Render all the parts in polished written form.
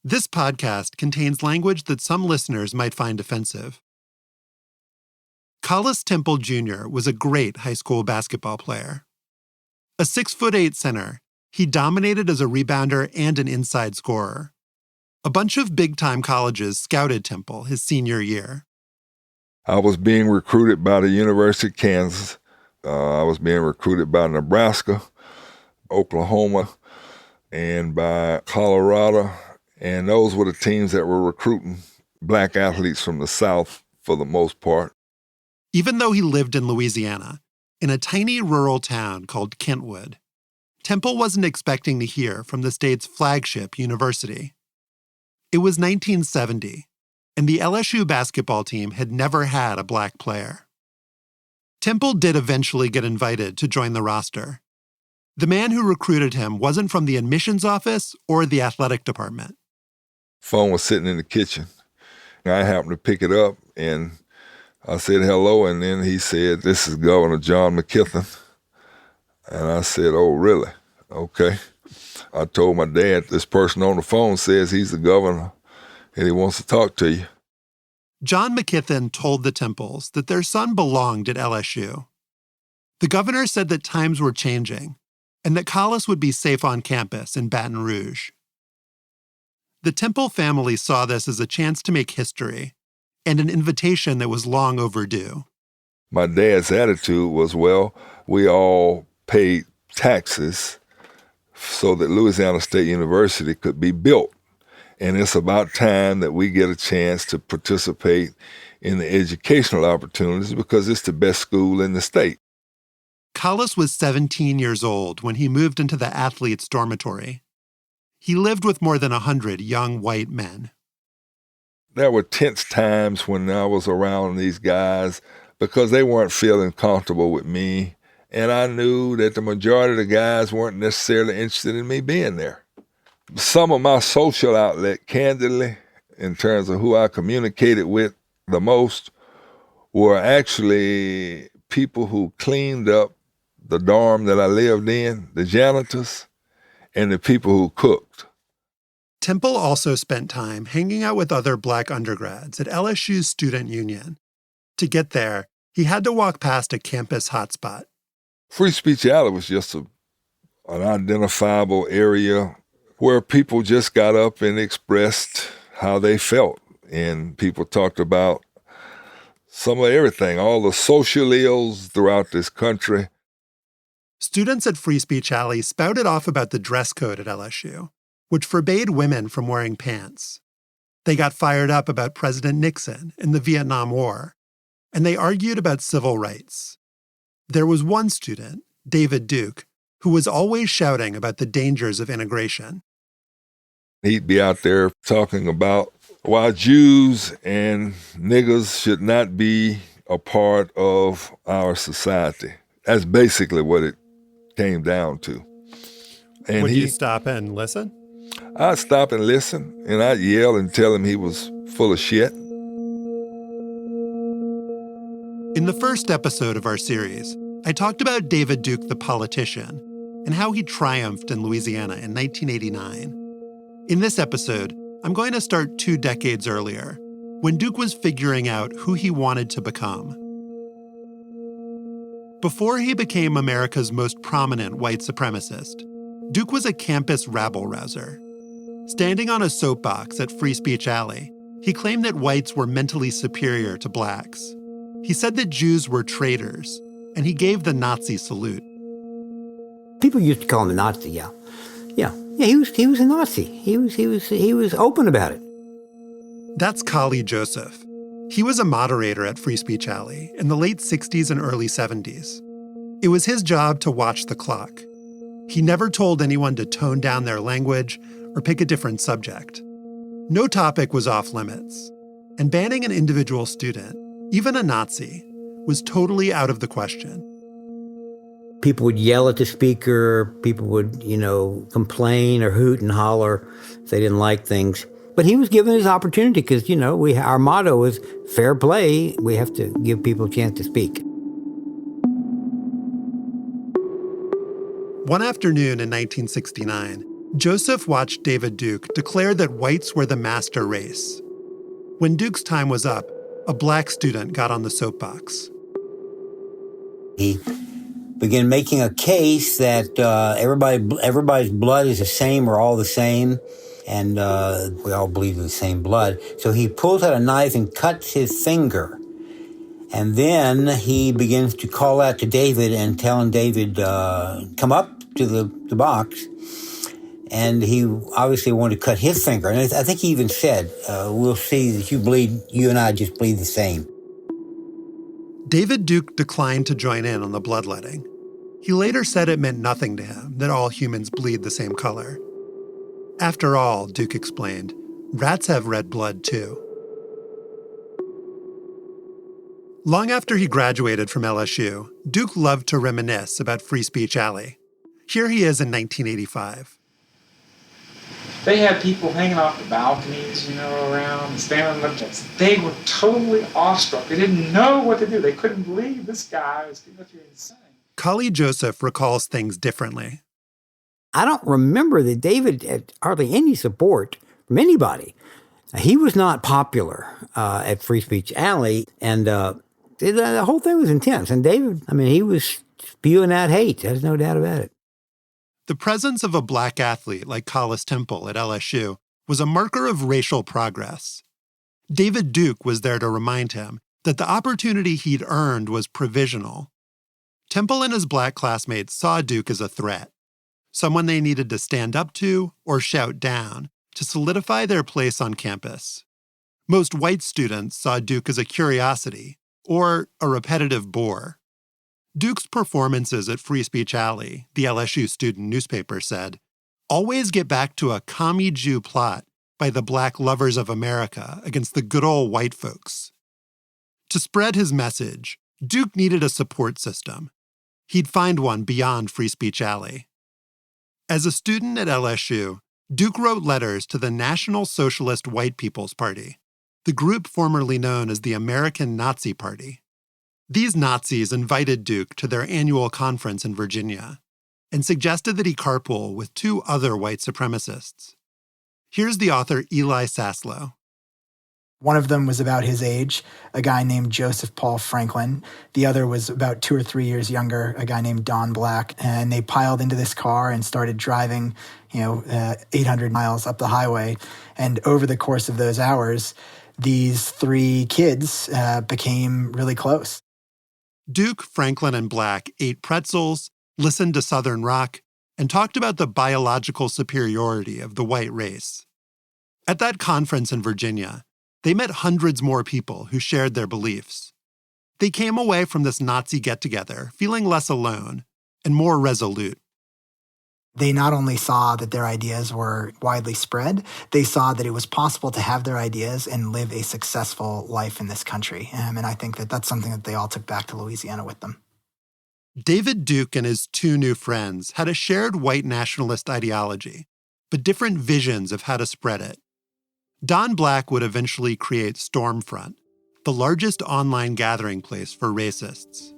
This podcast contains language that some listeners might find offensive. Collis Temple Jr. was a great high school basketball player. A 6'8" center, he dominated as a rebounder and an inside scorer. A bunch of big-time colleges scouted Temple his senior year. I was being recruited by the University of Kansas. I was being recruited by Nebraska, Oklahoma, and by Colorado. And those were the teams that were recruiting black athletes from the South for the most part. Even though he lived in Louisiana, in a tiny rural town called Kentwood, Temple wasn't expecting to hear from the state's flagship university. It was 1970, and the LSU basketball team had never had a black player. Temple did eventually get invited to join the roster. The man who recruited him wasn't from the admissions office or the athletic department. Phone was sitting in the kitchen. I happened to pick it up, and I said hello, and then he said, "This is Governor John McKithen." And I said, "Oh, really? Okay." I told my dad, "This person on the phone says he's the governor, and he wants to talk to you." John McKithen told the Temples that their son belonged at LSU. The governor said that times were changing, and that Collis would be safe on campus in Baton Rouge. The Temple family saw this as a chance to make history and an invitation that was long overdue. My dad's attitude was, well, we all paid taxes so that Louisiana State University could be built. And it's about time that we get a chance to participate in the educational opportunities because it's the best school in the state. Collis was 17 years old when he moved into the athletes' dormitory. He lived with more than 100 young white men. There were tense times when I was around these guys because they weren't feeling comfortable with me, and I knew that the majority of the guys weren't necessarily interested in me being there. Some of my social outlet, candidly, in terms of who I communicated with the most, were actually people who cleaned up the dorm that I lived in, the janitors, and the people who cooked. Temple also spent time hanging out with other black undergrads at LSU's student union. To get there, he had to walk past a campus hotspot. Free Speech Alley was just an identifiable area where people just got up and expressed how they felt. And people talked about some of everything, all the social ills throughout this country. Students at Free Speech Alley spouted off about the dress code at LSU, which forbade women from wearing pants. They got fired up about President Nixon and the Vietnam War, and they argued about civil rights. There was one student, David Duke, who was always shouting about the dangers of integration. He'd be out there talking about why Jews and niggers should not be a part of our society. That's basically what it came down to. And Would you stop and listen? I'd stop and listen, and I'd yell and tell him he was full of shit. In the first episode of our series, I talked about David Duke, the politician, and how he triumphed in Louisiana in 1989. In this episode, I'm going to start 2 decades earlier, when Duke was figuring out who he wanted to become. Before he became America's most prominent white supremacist, Duke was a campus rabble-rouser. Standing on a soapbox at Free Speech Alley, he claimed that whites were mentally superior to blacks. He said that Jews were traitors, and he gave the Nazi salute. People used to call him a Nazi, yeah. He was a Nazi. He was open about it. That's Kali Joseph. He was a moderator at Free Speech Alley in the late 60s and early 70s. It was his job to watch the clock. He never told anyone to tone down their language or pick a different subject. No topic was off limits, and banning an individual student, even a Nazi, was totally out of the question. People would yell at the speaker, people would, complain or hoot and holler if they didn't like things. But he was given his opportunity because, our motto is fair play. We have to give people a chance to speak. One afternoon in 1969, Joseph watched David Duke declare that whites were the master race. When Duke's time was up, a black student got on the soapbox. He began making a case that everybody's blood is the same or all the same, and we all bleed the same blood. So he pulls out a knife and cuts his finger. And then he begins to call out to David and telling David, come up to the box. And he obviously wanted to cut his finger. And I think he even said, we'll see that you and I just bleed the same. David Duke declined to join in on the bloodletting. He later said it meant nothing to him that all humans bleed the same color. After all, Duke explained, rats have red blood too. Long after he graduated from LSU, Duke loved to reminisce about Free Speech Alley. Here he is in 1985. They had people hanging off the balconies, around, standing on the benches. They were totally awestruck. They didn't know what to do. They couldn't believe this guy was insane. Kali Joseph recalls things differently. I don't remember that David had hardly any support from anybody. He was not popular at Free Speech Alley, and the whole thing was intense. And David, he was spewing out hate. There's no doubt about it. The presence of a black athlete like Collis Temple at LSU was a marker of racial progress. David Duke was there to remind him that the opportunity he'd earned was provisional. Temple and his black classmates saw Duke as a threat, someone they needed to stand up to or shout down to solidify their place on campus. Most white students saw Duke as a curiosity or a repetitive bore. Duke's performances at Free Speech Alley, the LSU student newspaper said, always get back to a commie Jew plot by the black lovers of America against the good old white folks. To spread his message, Duke needed a support system. He'd find one beyond Free Speech Alley. As a student at LSU, Duke wrote letters to the National Socialist White People's Party, the group formerly known as the American Nazi Party. These Nazis invited Duke to their annual conference in Virginia and suggested that he carpool with two other white supremacists. Here's the author Eli Saslow. One of them was about his age, a guy named Joseph Paul Franklin. The other was about 2 or 3 years younger, a guy named Don Black. And they piled into this car and started driving, 800 miles up the highway. And over the course of those hours, these three kids became really close. Duke, Franklin, and Black ate pretzels, listened to Southern rock, and talked about the biological superiority of the white race. At that conference in Virginia, they met hundreds more people who shared their beliefs. They came away from this Nazi get-together feeling less alone and more resolute. They not only saw that their ideas were widely spread, they saw that it was possible to have their ideas and live a successful life in this country. And I think that that's something that they all took back to Louisiana with them. David Duke and his two new friends had a shared white nationalist ideology, but different visions of how to spread it. Don Black would eventually create Stormfront, the largest online gathering place for racists.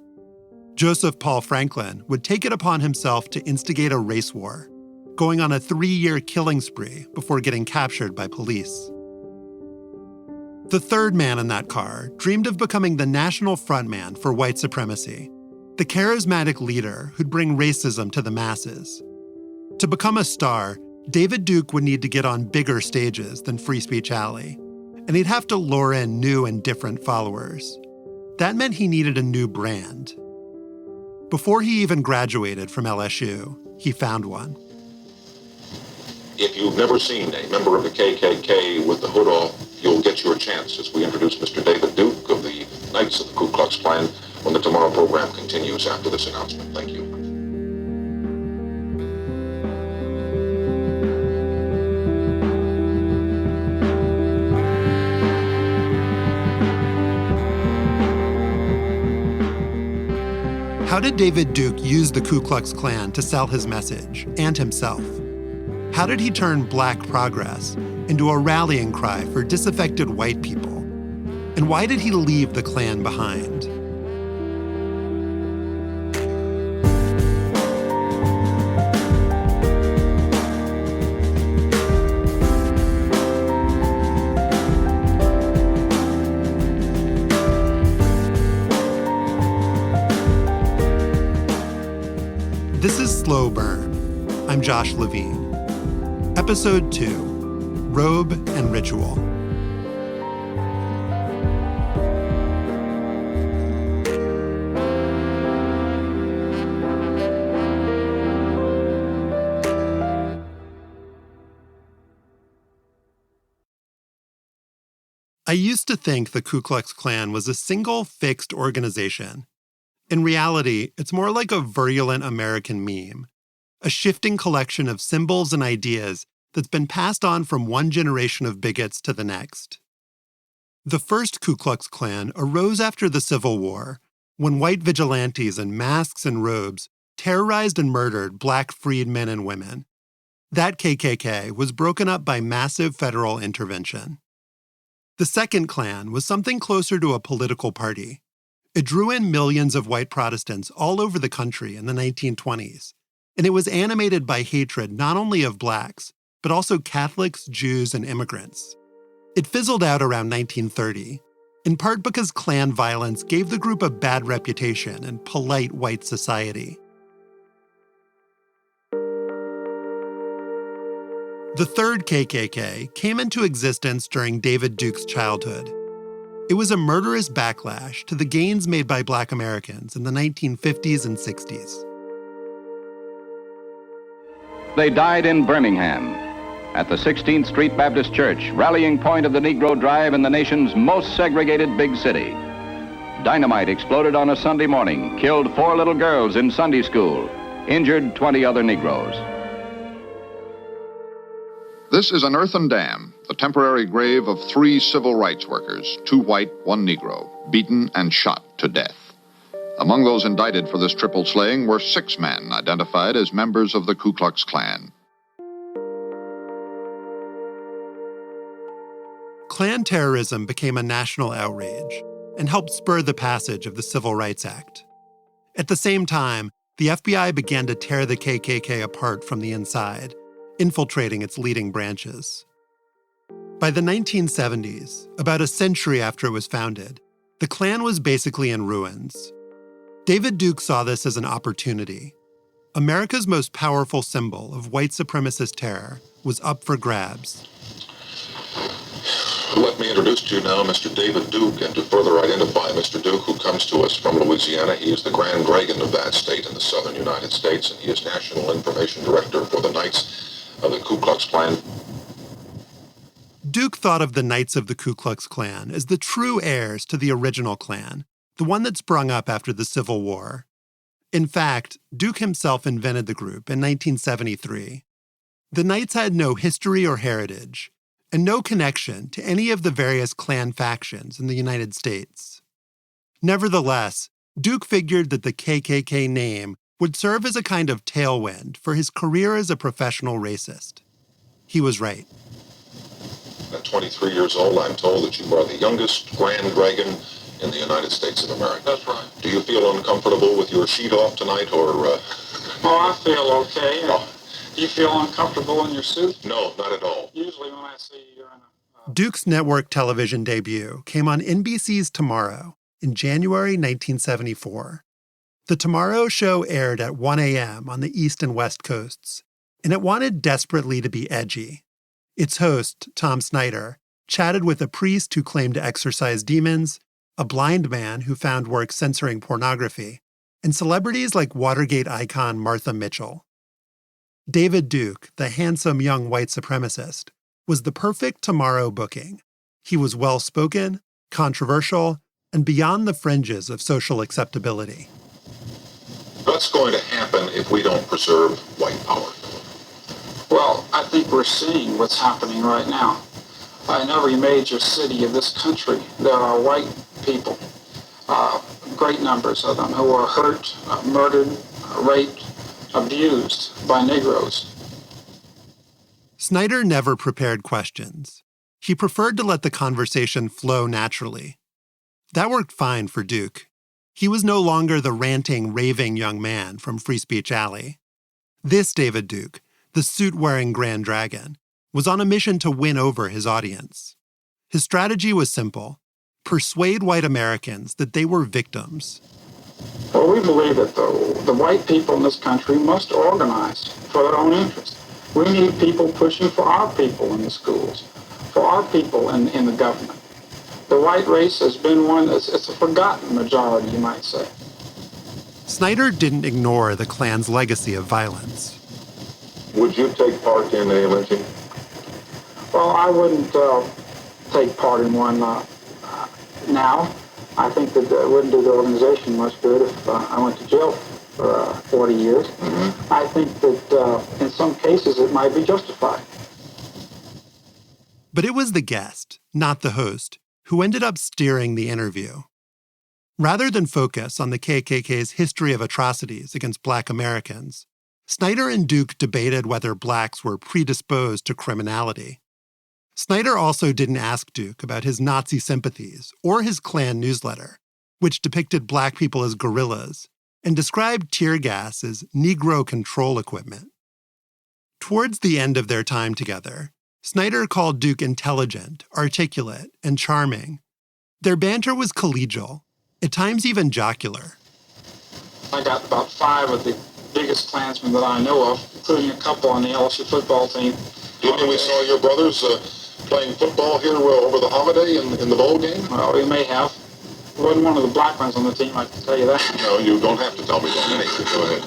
Joseph Paul Franklin would take it upon himself to instigate a race war, going on a 3-year killing spree before getting captured by police. The third man in that car dreamed of becoming the national frontman for white supremacy, the charismatic leader who'd bring racism to the masses. To become a star, David Duke would need to get on bigger stages than Free Speech Alley, and he'd have to lure in new and different followers. That meant he needed a new brand. Before he even graduated from LSU, he found one. If you've never seen a member of the KKK with the hood off, you'll get your chance as we introduce Mr. David Duke of the Knights of the Ku Klux Klan when the Tomorrow program continues after this announcement. Thank you. How did David Duke use the Ku Klux Klan to sell his message and himself? How did he turn Black progress into a rallying cry for disaffected white people? And why did he leave the Klan behind? Josh Levin. Episode 2, Robe and Ritual. I used to think the Ku Klux Klan was a single, fixed organization. In reality, it's more like a virulent American meme, a shifting collection of symbols and ideas that's been passed on from one generation of bigots to the next. The first Ku Klux Klan arose after the Civil War, when white vigilantes in masks and robes terrorized and murdered Black freedmen and women. That KKK was broken up by massive federal intervention. The second Klan was something closer to a political party. It drew in millions of white Protestants all over the country in the 1920s, and it was animated by hatred not only of Blacks, but also Catholics, Jews, and immigrants. It fizzled out around 1930, in part because Klan violence gave the group a bad reputation in polite white society. The third KKK came into existence during David Duke's childhood. It was a murderous backlash to the gains made by Black Americans in the 1950s and 60s. They died in Birmingham, at the 16th Street Baptist Church, rallying point of the Negro Drive in the nation's most segregated big city. Dynamite exploded on a Sunday morning, killed 4 little girls in Sunday school, injured 20 other Negroes. This is an earthen dam, the temporary grave of 3 civil rights workers, 2 white, 1 Negro, beaten and shot to death. Among those indicted for this triple slaying were 6 men identified as members of the Ku Klux Klan. Klan terrorism became a national outrage and helped spur the passage of the Civil Rights Act. At the same time, the FBI began to tear the KKK apart from the inside, infiltrating its leading branches. By the 1970s, about a century after it was founded, the Klan was basically in ruins. David Duke saw this as an opportunity. America's most powerful symbol of white supremacist terror was up for grabs. Let me introduce to you now Mr. David Duke, and to further identify Mr. Duke, who comes to us from Louisiana. He is the Grand Dragon of that state in the southern United States, and he is National Information Director for the Knights of the Ku Klux Klan. Duke thought of the Knights of the Ku Klux Klan as the true heirs to the original Klan, the one that sprung up after the Civil War. In fact, Duke himself invented the group in 1973. The Knights had no history or heritage, and no connection to any of the various Klan factions in the United States. Nevertheless, Duke figured that the KKK name would serve as a kind of tailwind for his career as a professional racist. He was right. At 23 years old, I'm told that you are the youngest Grand Dragon in the United States of America. That's right. Do you feel uncomfortable with your sheet off tonight, or... Oh, I feel okay. Oh. Do you feel uncomfortable in your suit? No, not at all. Usually when I see you're in a... Duke's network television debut came on NBC's Tomorrow in January 1974. The Tomorrow show aired at 1 a.m. on the East and West Coasts, and it wanted desperately to be edgy. Its host, Tom Snyder, chatted with a priest who claimed to exorcise demons, a blind man who found work censoring pornography, and celebrities like Watergate icon Martha Mitchell. David Duke, the handsome young white supremacist, was the perfect Tomorrow booking. He was well-spoken, controversial, and beyond the fringes of social acceptability. What's going to happen if we don't preserve white power? Well, I think we're seeing what's happening right now. In every major city of this country, there are white people, great numbers of them, who are hurt, murdered, raped, abused by Negroes. Snyder never prepared questions. He preferred to let the conversation flow naturally. That worked fine for Duke. He was no longer the ranting, raving young man from Free Speech Alley. This David Duke, the suit-wearing Grand Dragon, was on a mission to win over his audience. His strategy was simple: persuade white Americans that they were victims. Well, we believe that the white people in this country must organize for their own interest. We need people pushing for our people in the schools, for our people in the government. The white race has been it's a forgotten majority, you might say. Snyder didn't ignore the Klan's legacy of violence. Would you take part in a lynching? Well, I wouldn't take part in one now. I think that it wouldn't do the organization much good if I went to jail for 40 years. Mm-hmm. I think that in some cases it might be justified. But it was the guest, not the host, who ended up steering the interview. Rather than focus on the KKK's history of atrocities against Black Americans, Snyder and Duke debated whether Blacks were predisposed to criminality. Snyder also didn't ask Duke about his Nazi sympathies or his Klan newsletter, which depicted Black people as guerrillas and described tear gas as Negro control equipment. Towards the end of their time together, Snyder called Duke intelligent, articulate, and charming. Their banter was collegial, at times even jocular. I got about 5 of the biggest Klansmen that I know of, including a couple on the LSU football team. And we saw your brothers playing football here over the holiday in the bowl game? Well, we may have. Wasn't one of the black ones on the team, I can tell you that. No, you don't have to tell me that. Go ahead.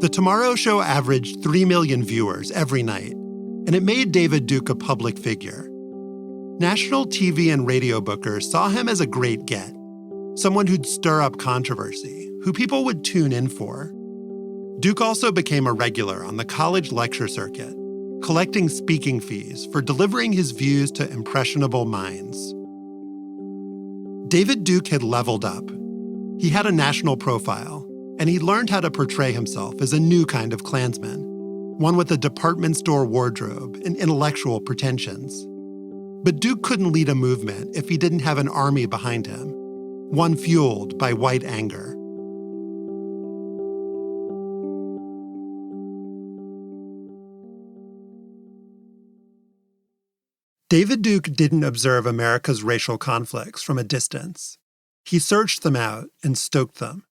The Tomorrow Show averaged 3 million viewers every night, and it made David Duke a public figure. National TV and radio bookers saw him as a great get, someone who'd stir up controversy, who people would tune in for. Duke also became a regular on the college lecture circuit, collecting speaking fees for delivering his views to impressionable minds. David Duke had leveled up. He had a national profile, and he learned how to portray himself as a new kind of Klansman, one with a department store wardrobe and intellectual pretensions. But Duke couldn't lead a movement if he didn't have an army behind him, one fueled by white anger. David Duke didn't observe America's racial conflicts from a distance. He searched them out and stoked them.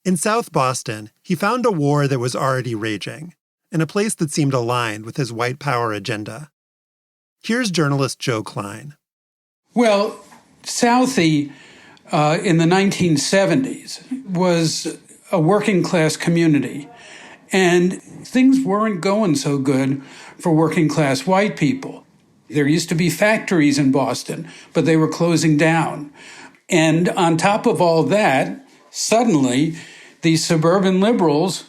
In South Boston, he found a war that was already raging, in a place that seemed aligned with his white power agenda. Here's journalist Joe Klein. Well, Southie in the 1970s was a working class community, and things weren't going so good for working class white people. There used to be factories in Boston, but they were closing down. And on top of all that, suddenly these suburban liberals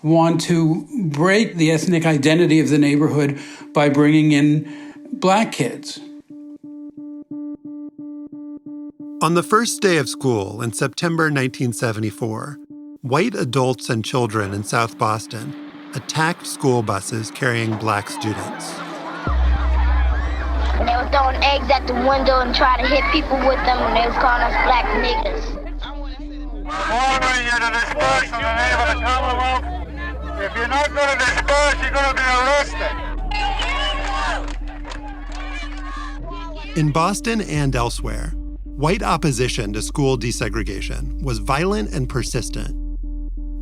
want to break the ethnic identity of the neighborhood by bringing in black kids. On the first day of school in September 1974, white adults and children in South Boston attacked school buses carrying black students. And they were throwing eggs at the window and trying to hit people with them, and they was calling us black niggas. Ordering you to disperse in the name of the Commonwealth. If you're not going to disperse, you're going to be arrested. In Boston and elsewhere, white opposition to school desegregation was violent and persistent.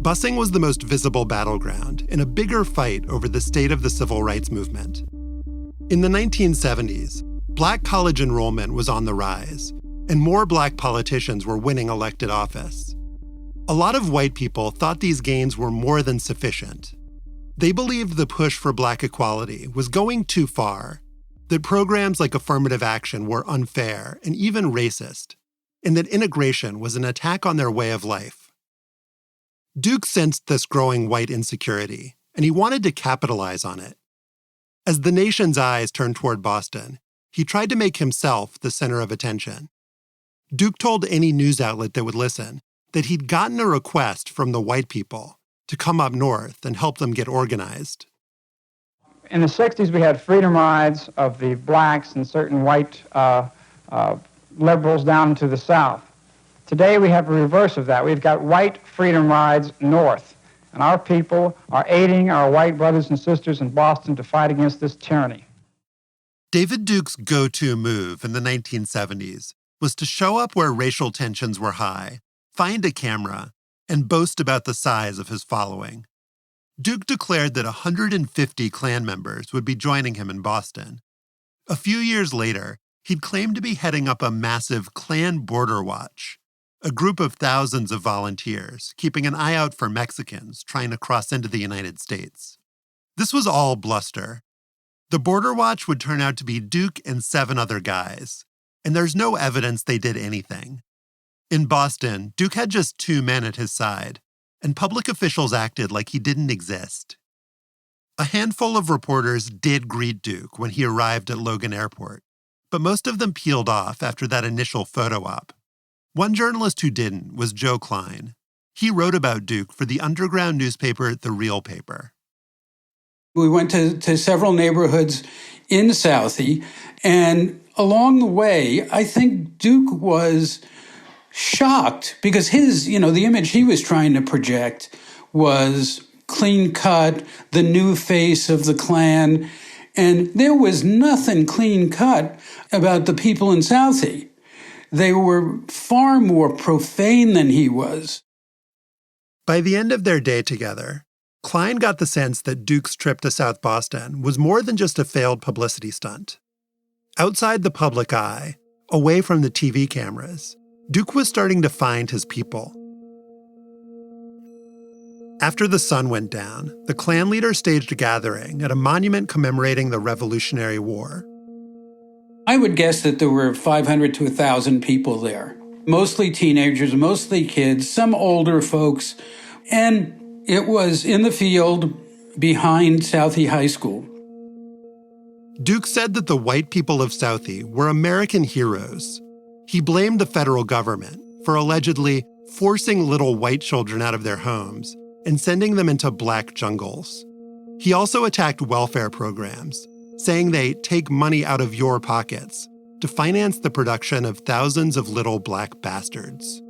Busing was the most visible battleground in a bigger fight over the state of the civil rights movement. In the 1970s, black college enrollment was on the rise, and more black politicians were winning elected office. A lot of white people thought these gains were more than sufficient. They believed the push for black equality was going too far, that programs like affirmative action were unfair and even racist, and that integration was an attack on their way of life. Duke sensed this growing white insecurity, and he wanted to capitalize on it. As the nation's eyes turned toward Boston, he tried to make himself the center of attention. Duke told any news outlet that would listen that he'd gotten a request from the white people to come up north and help them get organized. In the 60s, we had freedom rides of the blacks and certain white liberals down into the South. Today, we have a reverse of that. We've got white freedom rides north. And our people are aiding our white brothers and sisters in Boston to fight against this tyranny. David Duke's go-to move in the 1970s was to show up where racial tensions were high, find a camera, and boast about the size of his following. Duke declared that 150 Klan members would be joining him in Boston. A few years later, he'd claimed to be heading up a massive Klan border watch, a group of thousands of volunteers keeping an eye out for Mexicans trying to cross into the United States. This was all bluster. The border watch would turn out to be Duke and 7 other guys, and there's no evidence they did anything. In Boston, Duke had just 2 men at his side, and public officials acted like he didn't exist. A handful of reporters did greet Duke when he arrived at Logan Airport, but most of them peeled off after that initial photo op. One journalist who didn't was Joe Klein. He wrote about Duke for the underground newspaper The Real Paper. We went to several neighborhoods in Southie, and along the way, I think Duke was shocked because the image he was trying to project was clean cut, the new face of the Klan, and there was nothing clean cut about the people in Southie. They were far more profane than he was. By the end of their day together, Klein got the sense that Duke's trip to South Boston was more than just a failed publicity stunt. Outside the public eye, away from the TV cameras, Duke was starting to find his people. After the sun went down, the Klan leader staged a gathering at a monument commemorating the Revolutionary War. I would guess that there were 500 to 1,000 people there, mostly teenagers, mostly kids, some older folks, and it was in the field behind Southie High School. Duke said that the white people of Southie were American heroes. He blamed the federal government for allegedly forcing little white children out of their homes and sending them into black jungles. He also attacked welfare programs, saying they take money out of your pockets to finance the production of thousands of little black bastards.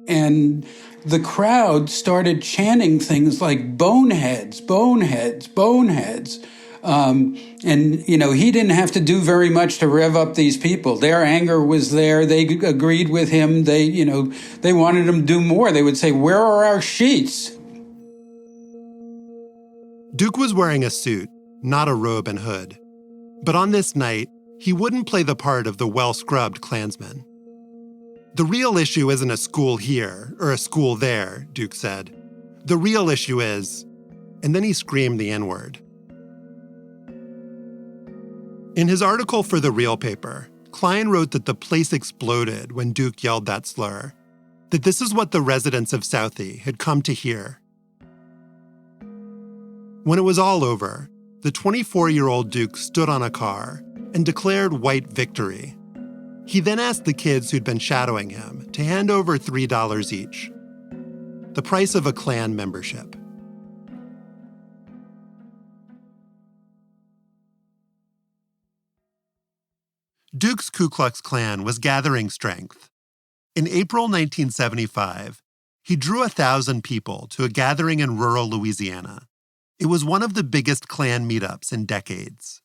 And the crowd started chanting things like boneheads, boneheads, boneheads. He didn't have to do very much to rev up these people. Their anger was there. They agreed with him. They wanted him to do more. They would say, "Where are our sheets?" Duke was wearing a suit, not a robe and hood. But on this night, he wouldn't play the part of the well-scrubbed Klansman. The real issue isn't a school here or a school there, Duke said. The real issue is, and then he screamed the N-word. In his article for The Real Paper, Klein wrote that the place exploded when Duke yelled that slur, that this is what the residents of Southie had come to hear. When it was all over, the 24-year-old Duke stood on a car and declared white victory. He then asked the kids who'd been shadowing him to hand over $3 each, the price of a Klan membership. Duke's Ku Klux Klan was gathering strength. In April 1975, he drew 1,000 people to a gathering in rural Louisiana. It was one of the biggest Klan meetups in decades.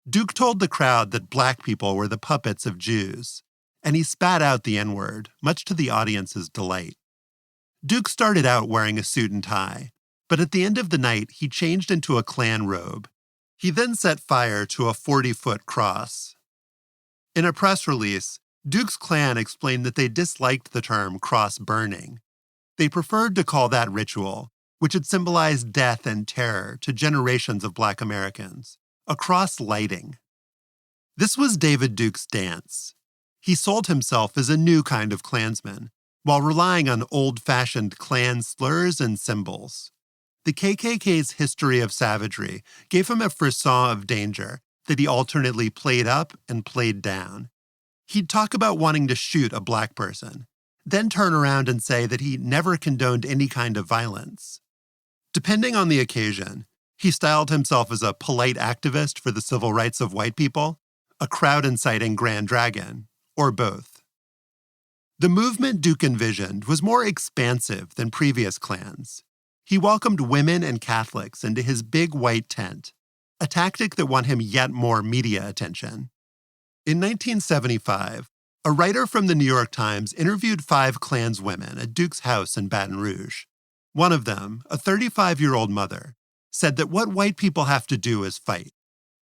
Duke told the crowd that black people were the puppets of Jews, and he spat out the N-word, much to the audience's delight. Duke started out wearing a suit and tie, but at the end of the night, he changed into a Klan robe. He then set fire to a 40-foot cross. In a press release, Duke's Klan explained that they disliked the term cross burning. They preferred to call that ritual, which had symbolized death and terror to generations of Black Americans, a cross lighting. This was David Duke's dance. He sold himself as a new kind of Klansman, while relying on old-fashioned Klan slurs and symbols. The KKK's history of savagery gave him a frisson of danger that he alternately played up and played down. He'd talk about wanting to shoot a black person, then turn around and say that he never condoned any kind of violence. Depending on the occasion, he styled himself as a polite activist for the civil rights of white people, a crowd-inciting grand dragon, or both. The movement Duke envisioned was more expansive than previous Klans. He welcomed women and Catholics into his big white tent, a tactic that won him yet more media attention. In 1975, a writer from the New York Times interviewed 5 Klanswomen at Duke's house in Baton Rouge. One of them, a 35-year-old mother, said that what white people have to do is fight.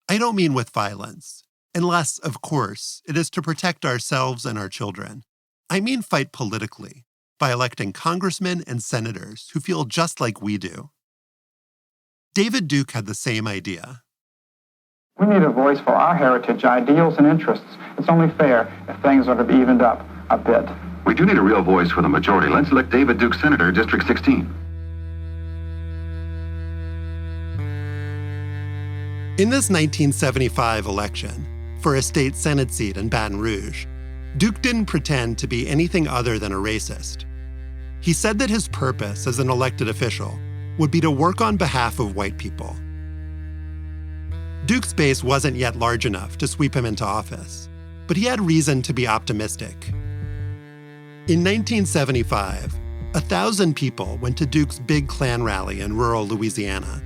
I don't mean with violence, unless, of course, it is to protect ourselves and our children. I mean fight politically, by electing congressmen and senators who feel just like we do. David Duke had the same idea. We need a voice for our heritage, ideals, and interests. It's only fair if things are to be evened up a bit. We do need a real voice for the majority. Let's elect David Duke, Senator, District 16. In this 1975 election, for a state Senate seat in Baton Rouge, Duke didn't pretend to be anything other than a racist. He said that his purpose as an elected official would be to work on behalf of white people. Duke's base wasn't yet large enough to sweep him into office, but he had reason to be optimistic. In 1975, 1,000 people went to Duke's big Klan rally in rural Louisiana.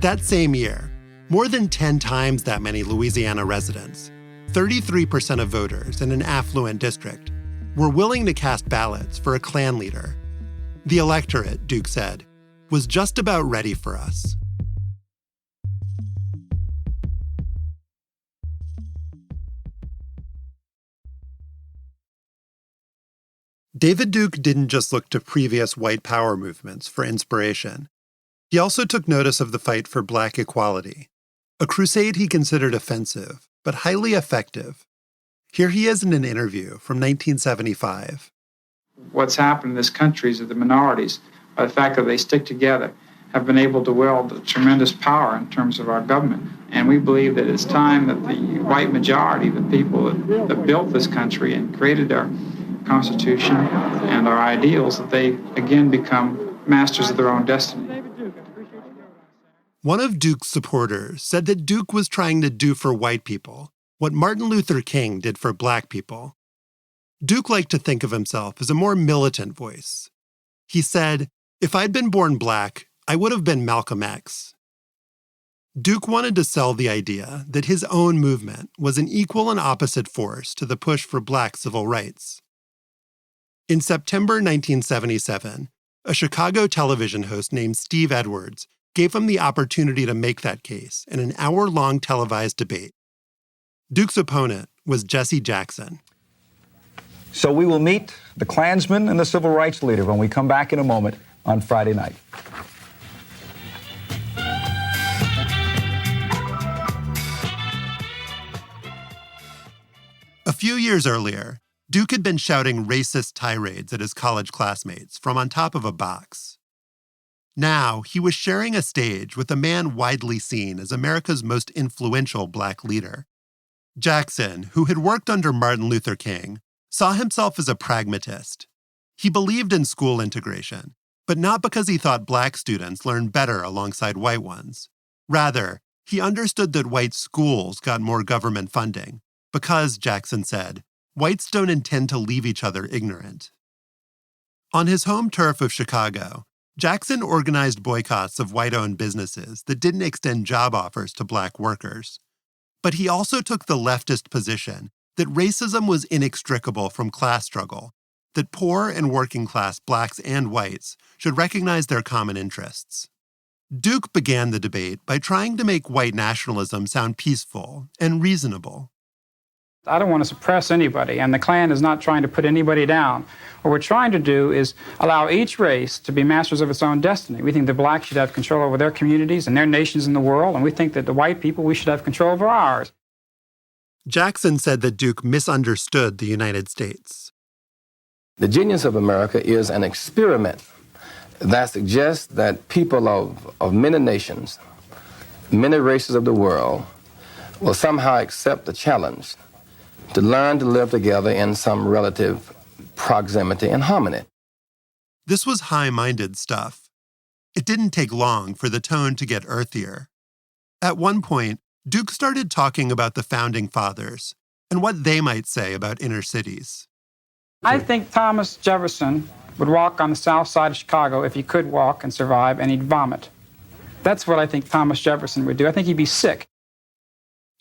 That same year, more than 10 times that many Louisiana residents, 33% of voters in an affluent district, were willing to cast ballots for a Klan leader. The electorate, Duke said, was just about ready for us. David Duke didn't just look to previous white power movements for inspiration. He also took notice of the fight for Black equality, a crusade he considered offensive, but highly effective. Here he is in an interview from 1975. What's happened in this country is that the minorities, by the fact that they stick together, have been able to wield tremendous power in terms of our government. And we believe that it's time that the white majority, the people that built this country and created our Constitution and our ideals, that they again become masters of their own destiny. One of Duke's supporters said that Duke was trying to do for white people what Martin Luther King did for Black people. Duke liked to think of himself as a more militant voice. He said, "If I'd been born Black, I would have been Malcolm X." Duke wanted to sell the idea that his own movement was an equal and opposite force to the push for Black civil rights. In September 1977, a Chicago television host named Steve Edwards gave him the opportunity to make that case in an hour-long televised debate. Duke's opponent was Jesse Jackson. So we will meet the Klansman and the civil rights leader when we come back in a moment on Friday night. A few years earlier, Duke had been shouting racist tirades at his college classmates from on top of a box. Now, he was sharing a stage with a man widely seen as America's most influential Black leader. Jackson, who had worked under Martin Luther King, saw himself as a pragmatist. He believed in school integration, but not because he thought Black students learned better alongside white ones. Rather, he understood that white schools got more government funding because, Jackson said, whites don't intend to leave each other ignorant. On his home turf of Chicago, Jackson organized boycotts of white-owned businesses that didn't extend job offers to Black workers. But he also took the leftist position that racism was inextricable from class struggle, that poor and working-class Blacks and whites should recognize their common interests. Duke began the debate by trying to make white nationalism sound peaceful and reasonable. I don't want to suppress anybody, and the Klan is not trying to put anybody down. What we're trying to do is allow each race to be masters of its own destiny. We think the Blacks should have control over their communities and their nations in the world, and we think that the white people, we should have control over ours. Jackson said that Duke misunderstood the United States. The genius of America is an experiment that suggests that people of many nations, many races of the world, will somehow accept the challenge to learn to live together in some relative proximity and harmony. This was high-minded stuff. It didn't take long for the tone to get earthier. At one point, Duke started talking about the Founding Fathers and what they might say about inner cities. I think Thomas Jefferson would walk on the south side of Chicago if he could walk and survive, and he'd vomit. That's what I think Thomas Jefferson would do. I think he'd be sick.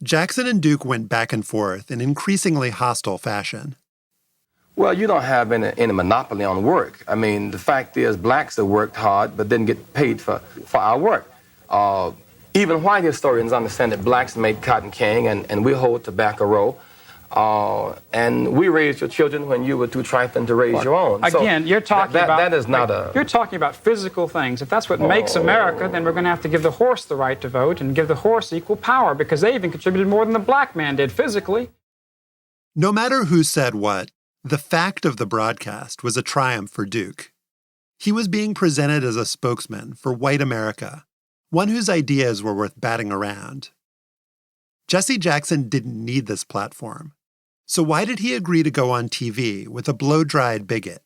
Jackson and Duke went back and forth in increasingly hostile fashion. Well, you don't have any monopoly on work. I mean, the fact is blacks have worked hard but didn't get paid for our work. Even white historians understand that blacks made cotton candy and we hold Tobacco Row. And we raised your children when you were too trifling to raise your own. Again, you're talking about... That is not a... You're talking about physical things. If that's what makes America, then we're going to have to give the horse the right to vote and give the horse equal power, because they even contributed more than the black man did physically. No matter who said what, the fact of the broadcast was a triumph for Duke. He was being presented as a spokesman for white America, one whose ideas were worth batting around. Jesse Jackson didn't need this platform. So why did he agree to go on TV with a blow-dried bigot?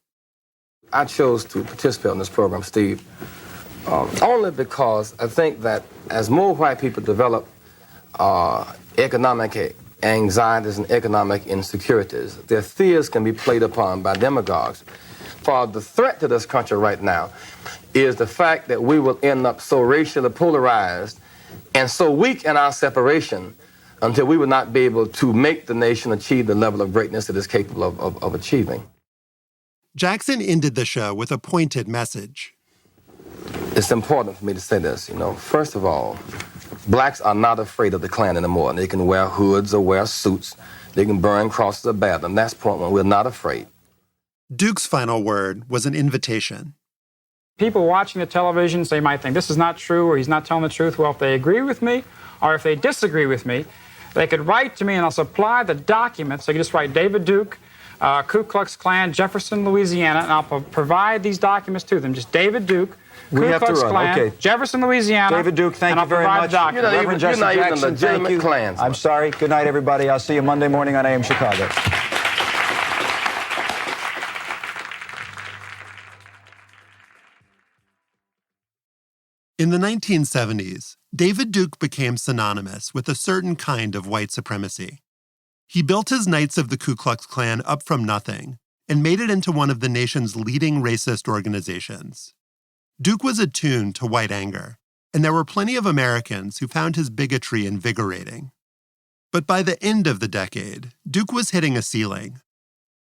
I chose to participate in this program, Steve, only because I think that as more white people develop economic anxieties and economic insecurities, their fears can be played upon by demagogues. For the threat to this country right now is the fact that we will end up so racially polarized and so weak in our separation until we will not be able to make the nation achieve the level of greatness it is capable of achieving. Jackson ended the show with a pointed message. It's important for me to say this, First of all, blacks are not afraid of the Klan anymore. They can wear hoods or wear suits. They can burn crosses of battle. And that's point one. We're not afraid. Duke's final word was an invitation. People watching the television, they might think this is not true or he's not telling the truth. Well, if they agree with me or if they disagree with me, they could write to me and I'll supply the documents. They could just write David Duke, Ku Klux Klan, Jefferson, Louisiana, and I'll provide these documents to them. Just David Duke, Ku Klux Klan, okay. Jefferson, Louisiana. David Duke, thank you very much. Reverend Jesse Jackson, thank you. Klans, I'm sorry. Good night, everybody. I'll see you Monday morning on AM Chicago. In the 1970s, David Duke became synonymous with a certain kind of white supremacy. He built his Knights of the Ku Klux Klan up from nothing and made it into one of the nation's leading racist organizations. Duke was attuned to white anger, and there were plenty of Americans who found his bigotry invigorating. But by the end of the decade, Duke was hitting a ceiling.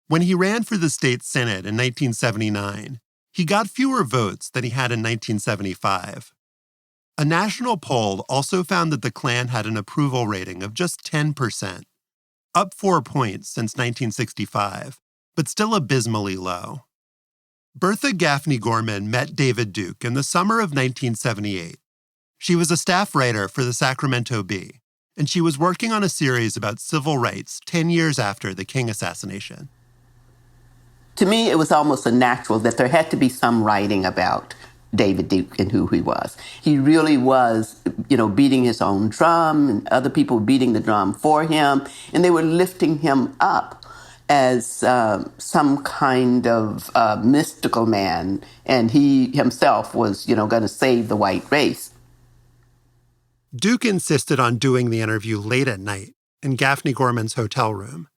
When he ran for the state Senate in 1979, he got fewer votes than he had in 1975. A national poll also found that the Klan had an approval rating of just 10%, up 4 points since 1965, but still abysmally low. Bertha Gaffney Gorman met David Duke in the summer of 1978. She was a staff writer for the Sacramento Bee, and she was working on a series about civil rights 10 years after the King assassination. To me, it was almost a natural that there had to be some writing about David Duke and who he was. He really was, beating his own drum, and other people were beating the drum for him, and they were lifting him up as some kind of mystical man, and he himself was, going to save the white race. Duke insisted on doing the interview late at night in Gaffney Gorman's hotel room.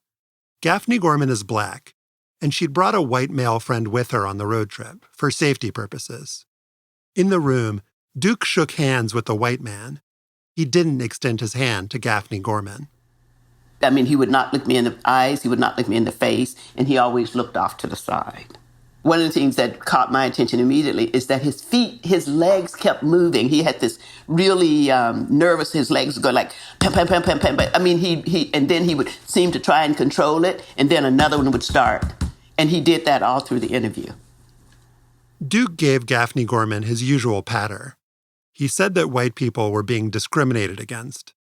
Gaffney Gorman is black, and she'd brought a white male friend with her on the road trip for safety purposes. In the room, Duke shook hands with the white man. He didn't extend his hand to Gaffney Gorman. I mean, he would not look me in the eyes, he would not look me in the face, and he always looked off to the side. One of the things that caught my attention immediately is that his legs kept moving. He had this really nervous, his legs would go like, pam, pam, pam, pam, pam. I mean, and then he would seem to try and control it, and then another one would start. And he did that all through the interview. Duke gave Gaffney Gorman his usual patter. He said that white people were being discriminated against,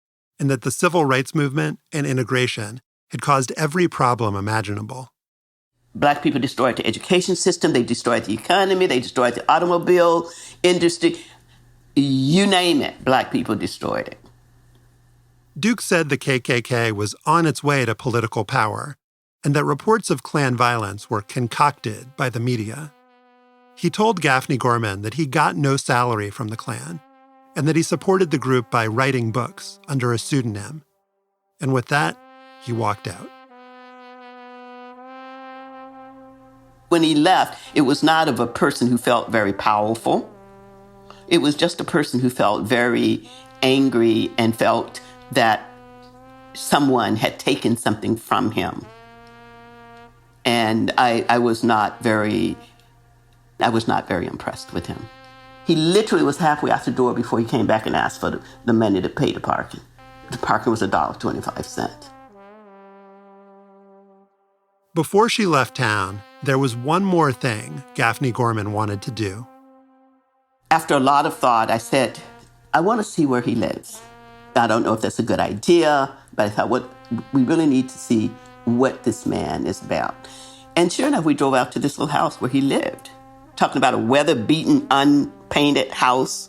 and that the civil rights movement and integration had caused every problem imaginable. Black people destroyed the education system, they destroyed the economy, they destroyed the automobile industry. You name it, black people destroyed it. Duke said the KKK was on its way to political power, and that reports of Klan violence were concocted by the media. He told Gaffney Gorman that he got no salary from the Klan, and that he supported the group by writing books under a pseudonym. And with that, he walked out. When he left, it was not of a person who felt very powerful. It was just a person who felt very angry and felt that someone had taken something from him. And I was not very impressed with him. He literally was halfway out the door before he came back and asked for the money to pay the parking. The parking was $1.25. Before she left town, there was one more thing Gaffney Gorman wanted to do. After a lot of thought, I said, I want to see where he lives. I don't know if that's a good idea, but I thought, we really need to see what this man is about. And sure enough, we drove out to this little house where he lived. Talking about a weather-beaten, unpainted house.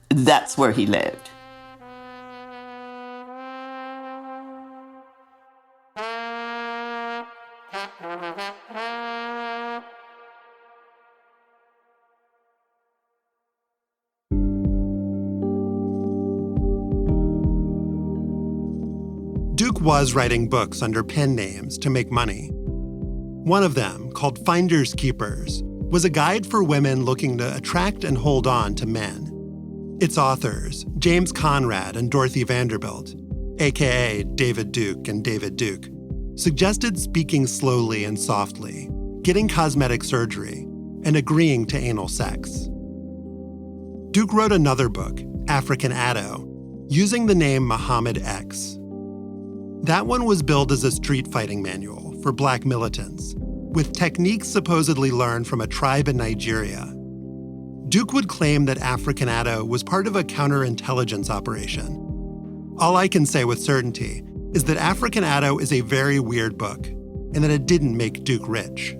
That's where he lived. Duke was writing books under pen names to make money. One of them, called Finders Keepers, was a guide for women looking to attract and hold on to men. Its authors, James Conrad and Dorothy Vanderbilt, aka David Duke and David Duke, suggested speaking slowly and softly, getting cosmetic surgery, and agreeing to anal sex. Duke wrote another book, African Addo, using the name Muhammad X. That one was billed as a street fighting manual for Black militants, with techniques supposedly learned from a tribe in Nigeria. Duke would claim that African Addo was part of a counterintelligence operation. All I can say with certainty is that African Addo is a very weird book, and that it didn't make Duke rich.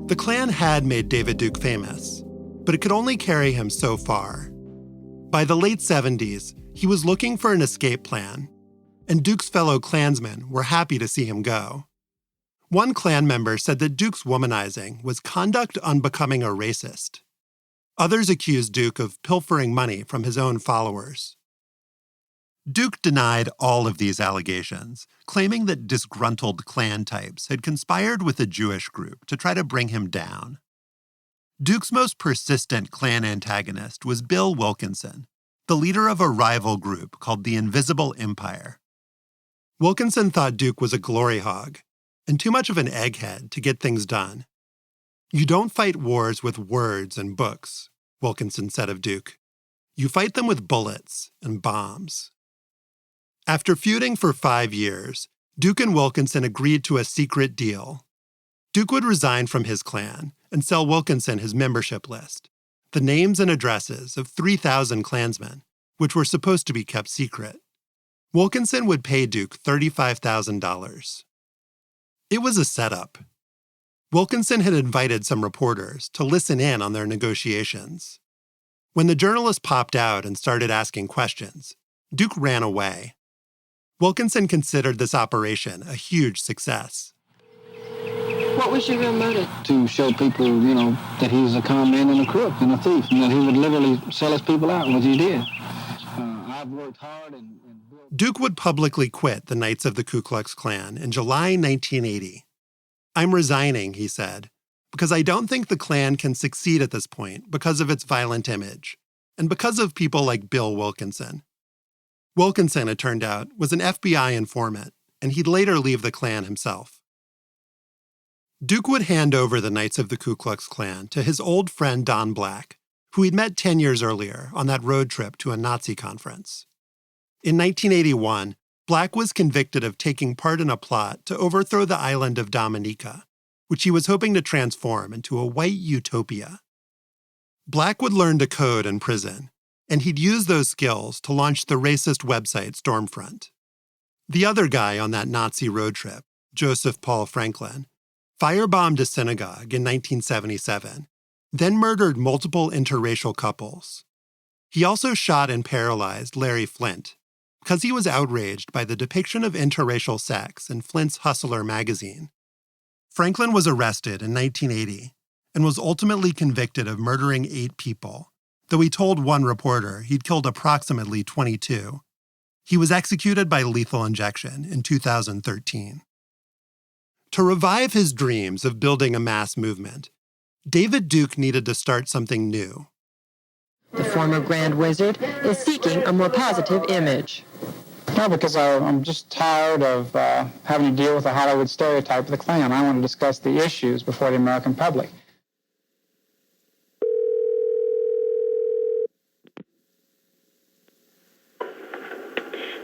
The Klan had made David Duke famous, but it could only carry him so far. By the late 70s, he was looking for an escape plan, and Duke's fellow Klansmen were happy to see him go. One Klan member said that Duke's womanizing was conduct unbecoming a racist. Others accused Duke of pilfering money from his own followers. Duke denied all of these allegations, claiming that disgruntled Klan types had conspired with a Jewish group to try to bring him down. Duke's most persistent Klan antagonist was Bill Wilkinson, the leader of a rival group called the Invisible Empire. Wilkinson thought Duke was a glory hog and too much of an egghead to get things done. You don't fight wars with words and books, Wilkinson said of Duke. You fight them with bullets and bombs. After feuding for 5 years, Duke and Wilkinson agreed to a secret deal. Duke would resign from his Klan and sell Wilkinson his membership list, the names and addresses of 3,000 Klansmen, which were supposed to be kept secret. Wilkinson would pay Duke $35,000. It was a setup. Wilkinson had invited some reporters to listen in on their negotiations. When the journalists popped out and started asking questions, Duke ran away. Wilkinson considered this operation a huge success. What was your real motive? To show people, that he was a con man and a crook and a thief, and that he would literally sell his people out, which he did. I've worked hard and Duke would publicly quit the Knights of the Ku Klux Klan in July 1980. I'm resigning, he said, because I don't think the Klan can succeed at this point because of its violent image, and because of people like Bill Wilkinson. Wilkinson, it turned out, was an FBI informant, and he'd later leave the Klan himself. Duke would hand over the Knights of the Ku Klux Klan to his old friend Don Black, who he'd met 10 years earlier on that road trip to a Nazi conference. In 1981, Black was convicted of taking part in a plot to overthrow the island of Dominica, which he was hoping to transform into a white utopia. Black would learn to code in prison, and he'd use those skills to launch the racist website Stormfront. The other guy on that Nazi road trip, Joseph Paul Franklin, firebombed a synagogue in 1977, then murdered multiple interracial couples. He also shot and paralyzed Larry Flynt because he was outraged by the depiction of interracial sex in Flint's Hustler magazine. Franklin was arrested in 1980 and was ultimately convicted of murdering 8 people, though he told one reporter he'd killed approximately 22. He was executed by lethal injection in 2013. To revive his dreams of building a mass movement, David Duke needed to start something new. The former Grand Wizard is seeking a more positive image. No, because I'm just tired of having to deal with the Hollywood stereotype of the Klan. I want to discuss the issues before the American public.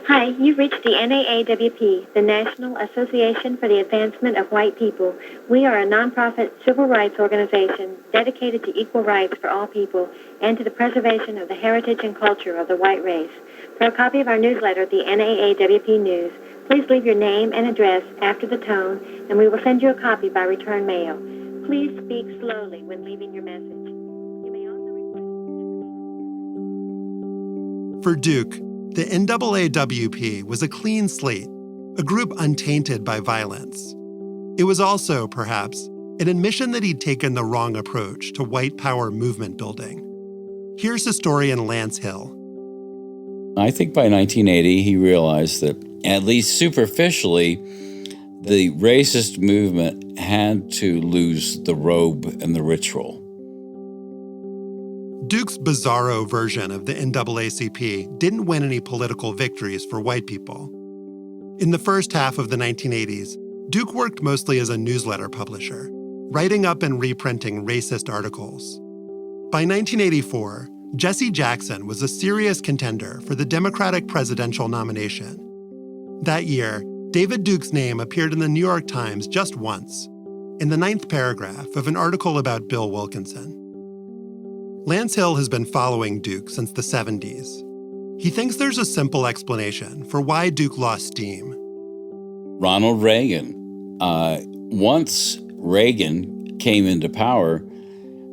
Hi, you've reached the NAAWP, the National Association for the Advancement of White People. We are a nonprofit civil rights organization dedicated to equal rights for all people and to the preservation of the heritage and culture of the white race. For a copy of our newsletter, the NAAWP News, please leave your name and address after the tone, and we will send you a copy by return mail. Please speak slowly when leaving your message. You may also request... For Duke, the NAAWP was a clean slate, a group untainted by violence. It was also, perhaps, an admission that he'd taken the wrong approach to white power movement building. Here's historian Lance Hill. I think by 1980, he realized that, at least superficially, the racist movement had to lose the robe and the ritual. Duke's bizarro version of the NAACP didn't win any political victories for white people. In the first half of the 1980s, Duke worked mostly as a newsletter publisher, writing up and reprinting racist articles. By 1984, Jesse Jackson was a serious contender for the Democratic presidential nomination. That year, David Duke's name appeared in the New York Times just once, in the 9th paragraph of an article about Bill Wilkinson. Lance Hill has been following Duke since the 70s. He thinks there's a simple explanation for why Duke lost steam. Ronald Reagan. Once Reagan came into power,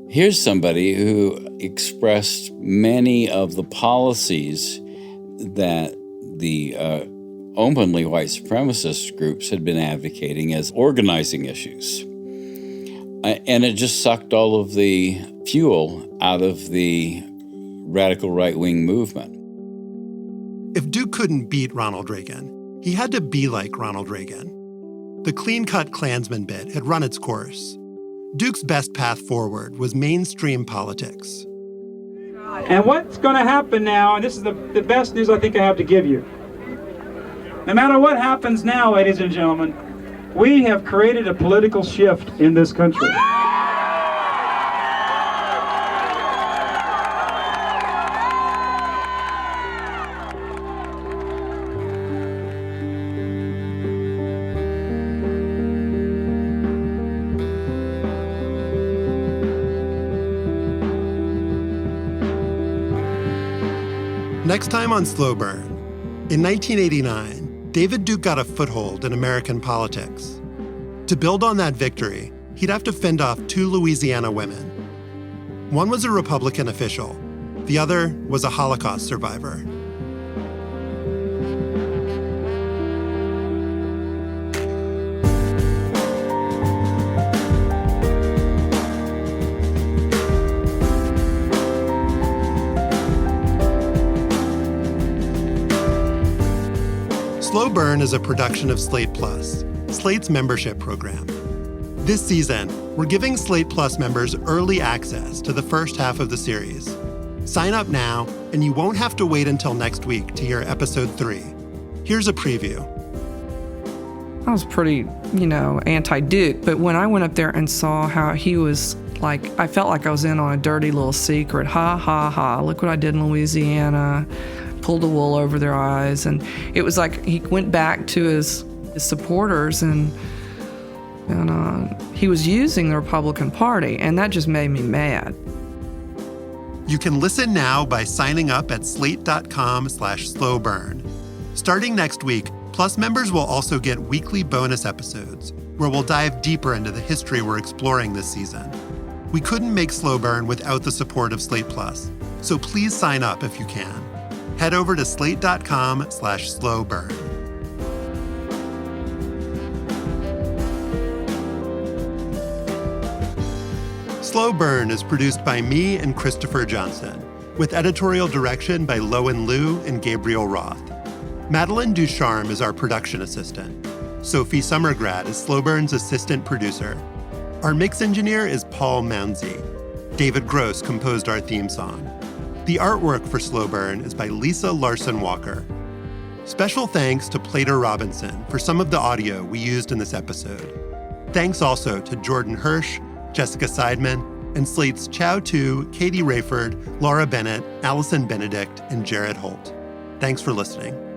here's somebody who expressed many of the policies that the openly white supremacist groups had been advocating as organizing issues. And it just sucked all of the fuel out of the radical right-wing movement. If Duke couldn't beat Ronald Reagan, he had to be like Ronald Reagan. The clean-cut Klansman bit had run its course. Duke's best path forward was mainstream politics. And what's going to happen now, and this is the best news I think I have to give you. No matter what happens now, ladies and gentlemen, we have created a political shift in this country. Next time on Slow Burn, in 1989, David Duke got a foothold in American politics. To build on that victory, he'd have to fend off 2 Louisiana women. One was a Republican official. The other was a Holocaust survivor. Slow Burn is a production of Slate Plus, Slate's membership program. This season, we're giving Slate Plus members early access to the first half of the series. Sign up now, and you won't have to wait until next week to hear episode 3. Here's a preview. I was pretty, anti-Duke, but when I went up there and saw how he was I felt like I was in on a dirty little secret. Ha, ha, ha, look what I did in Louisiana. Pulled the wool over their eyes. And it was like he went back to his supporters and he was using the Republican Party, and that just made me mad. You can listen now by signing up at slate.com/slowburn. Starting next week, Plus members will also get weekly bonus episodes where we'll dive deeper into the history we're exploring this season. We couldn't make Slow Burn without the support of Slate Plus, so please sign up if you can. Head over to slate.com/slowburn. Slow Burn is produced by me and Christopher Johnson, with editorial direction by Lowen Liu and Gabriel Roth. Madeline Ducharme is our production assistant. Sophie Summergrad is Slow Burn's assistant producer. Our mix engineer is Paul Mounsey. David Gross composed our theme song. The artwork for Slow Burn is by Lisa Larson-Walker. Special thanks to Plater Robinson for some of the audio we used in this episode. Thanks also to Jordan Hirsch, Jessica Seidman, and Slate's Chow Tu, Katie Rayford, Laura Bennett, Allison Benedict, and Jared Holt. Thanks for listening.